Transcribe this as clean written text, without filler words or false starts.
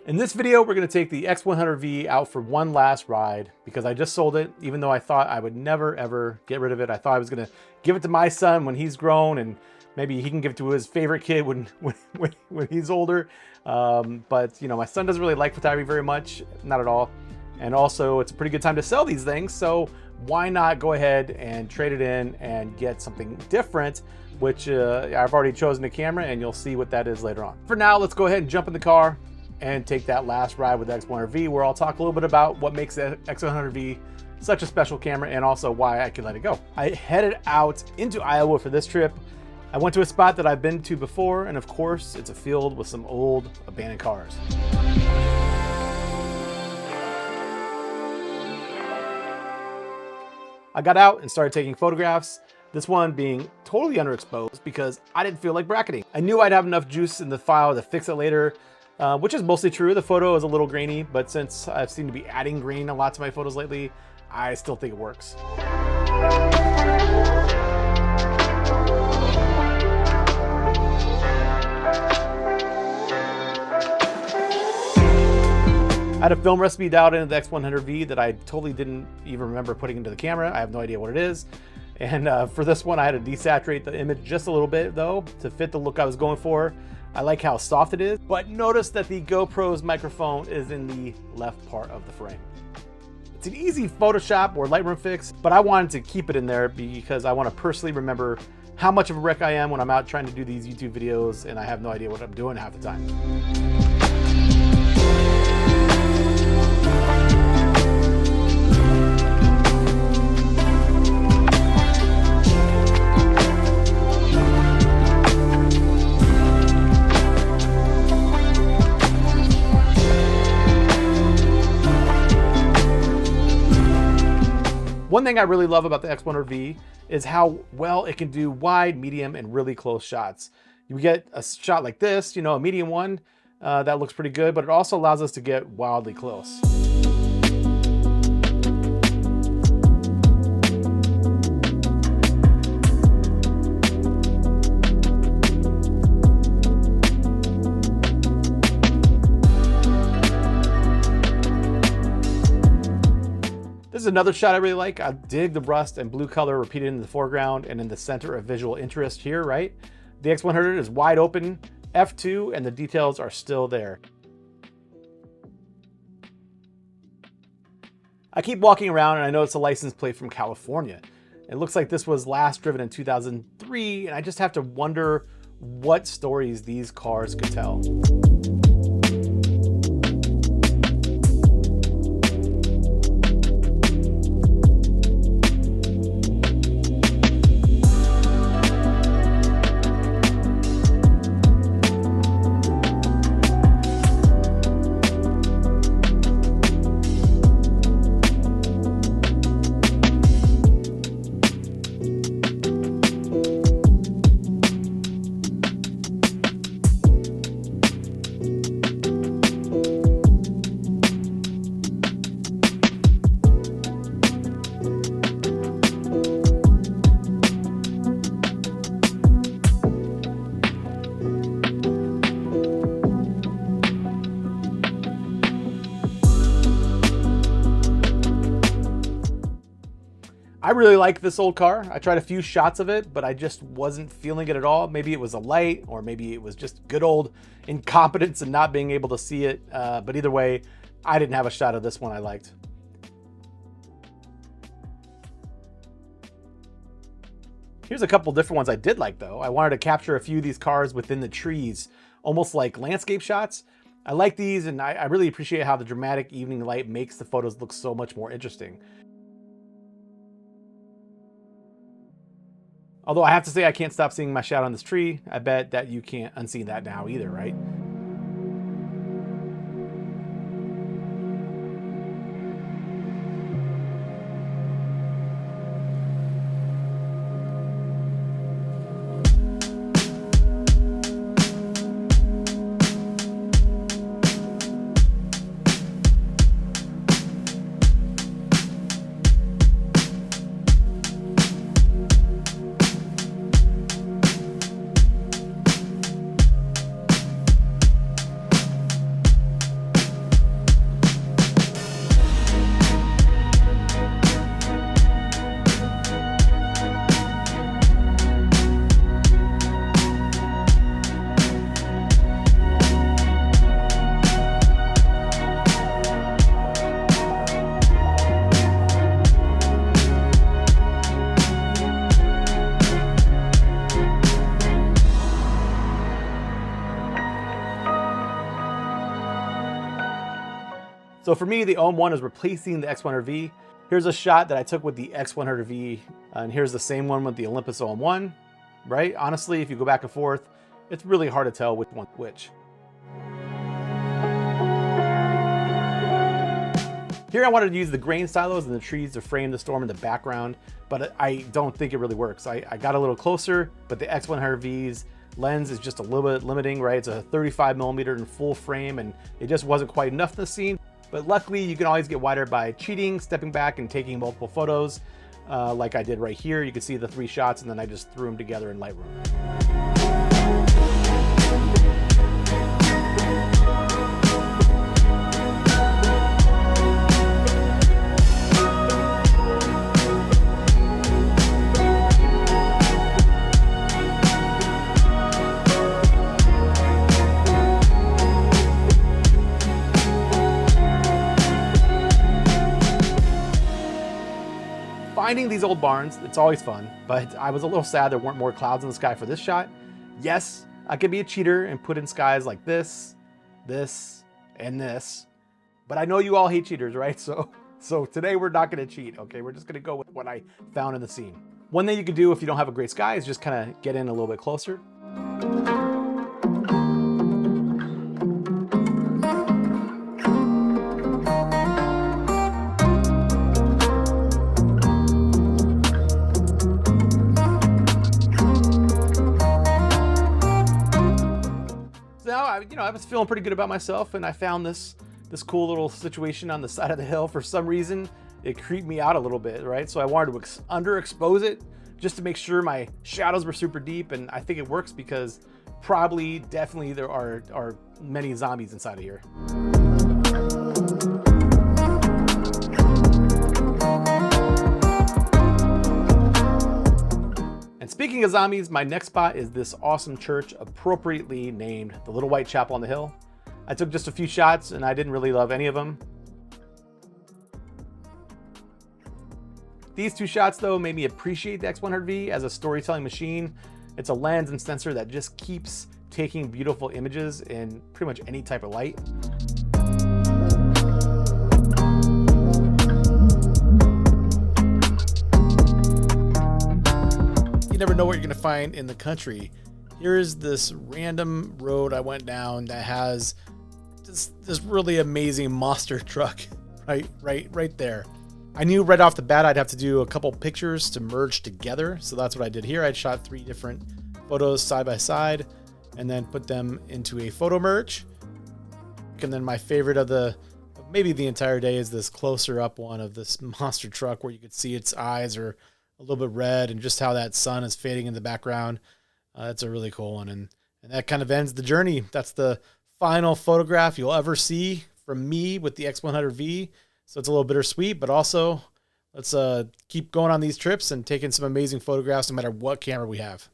In this video, we're gonna take the X100v out for one last ride because I just sold it, even though I thought I would never ever get rid of it. I thought I was gonna give it to my son when he's grown and maybe he can give it to his favorite kid when he's older. But you know, my son doesn't really like photography very much, not at all. And also it's a pretty good time to sell these things. So why not go ahead and trade it in and get something different, which I've already chosen a camera and you'll see what that is later on. For now, let's go ahead and jump in the car and take that last ride with the X100v, where I'll talk a little bit about what makes the X100v such a special camera and also why I can let it go. I headed out into Iowa for this trip. I went to a spot that I've been to before, and of course, it's a field with some old abandoned cars. I got out and started taking photographs, this one being totally underexposed because I didn't feel like bracketing. I knew I'd have enough juice in the file to fix it later, which is mostly true. The photo is a little grainy, but since I've seemed to be adding grain a lot to my photos lately, I still think it works. I had a film recipe dialed into the X100v that I totally didn't even remember putting into the camera. I have no idea what it is. And for this one, I had to desaturate the image just a little bit though, to fit the look I was going for. I like how soft it is, but notice that the GoPro's microphone is in the left part of the frame. It's an easy Photoshop or Lightroom fix, but I wanted to keep it in there because I want to personally remember how much of a wreck I am when I'm out trying to do these YouTube videos and I have no idea what I'm doing half the time. One thing I really love about the X100v is how well it can do wide, medium, and really close shots. You get a shot like this, you know, a medium one, that looks pretty good, but it also allows us to get wildly close. This is another shot I really like. I dig the rust and blue color repeated in the foreground and in the center of visual interest here, right? The X100 is wide open, f2, and the details are still there. I keep walking around and I notice a license plate from California. It looks like this was last driven in 2003, and I just have to wonder what stories these cars could tell. I really like this old car. I tried a few shots of it, but I just wasn't feeling it at all. Maybe it was a light, or maybe it was just good old incompetence and not being able to see it. But either way, I didn't have a shot of this one I liked. Here's a couple different ones I did like though. I wanted to capture a few of these cars within the trees, almost like landscape shots. I like these, and I really appreciate how the dramatic evening light makes the photos look so much more interesting. Although I have to say, I can't stop seeing my shot on this tree. I bet that you can't unsee that now either, right? So for me, the OM1 is replacing the X100V. Here's a shot that I took with the X100V, and here's the same one with the Olympus OM1, right? Honestly, if you go back and forth, it's really hard to tell which one's which. Here I wanted to use the grain silos and the trees to frame the storm in the background, but I don't think it really works. I got a little closer, but the X100V's lens is just a little bit limiting, right? It's a 35mm in full frame, and it just wasn't quite enough in the scene. But luckily, you can always get wider by cheating, stepping back, and taking multiple photos, like I did right here. You can see the 3 shots, and then I just threw them together in Lightroom. Finding these old barns, it's always fun, but I was a little sad there weren't more clouds in the sky for this shot. Yes, I could be a cheater and put in skies like this, this, and this, but I know you all hate cheaters, right? So today we're not gonna cheat, okay? We're just gonna go with what I found in the scene. One thing you could do if you don't have a great sky is just kind of get in a little bit closer. I was feeling pretty good about myself, and I found this cool little situation on the side of the hill. For some reason, it creeped me out a little bit, right? So I wanted to underexpose it just to make sure my shadows were super deep, and I think it works because definitely there are many zombies inside of here. And speaking of zombies, my next spot is this awesome church appropriately named the Little White Chapel on the Hill. I took just a few shots and I didn't really love any of them. These 2 shots though made me appreciate the X100V as a storytelling machine. It's a lens and sensor that just keeps taking beautiful images in pretty much any type of light. You never know what you're gonna find in the country. Here's this random road I went down that has this really amazing monster truck right there. I knew right off the bat I'd have to do a couple pictures to merge together, so that's what I did here. I shot 3 different photos side by side and then put them into a photo merge. And then my favorite of maybe the entire day is this closer up one of this monster truck where you could see its eyes are a little bit red and just how that sun is fading in the background. That's a really cool one. And that kind of ends the journey. That's the final photograph you'll ever see from me with the X100V. So it's a little bittersweet, but also let's keep going on these trips and taking some amazing photographs no matter what camera we have.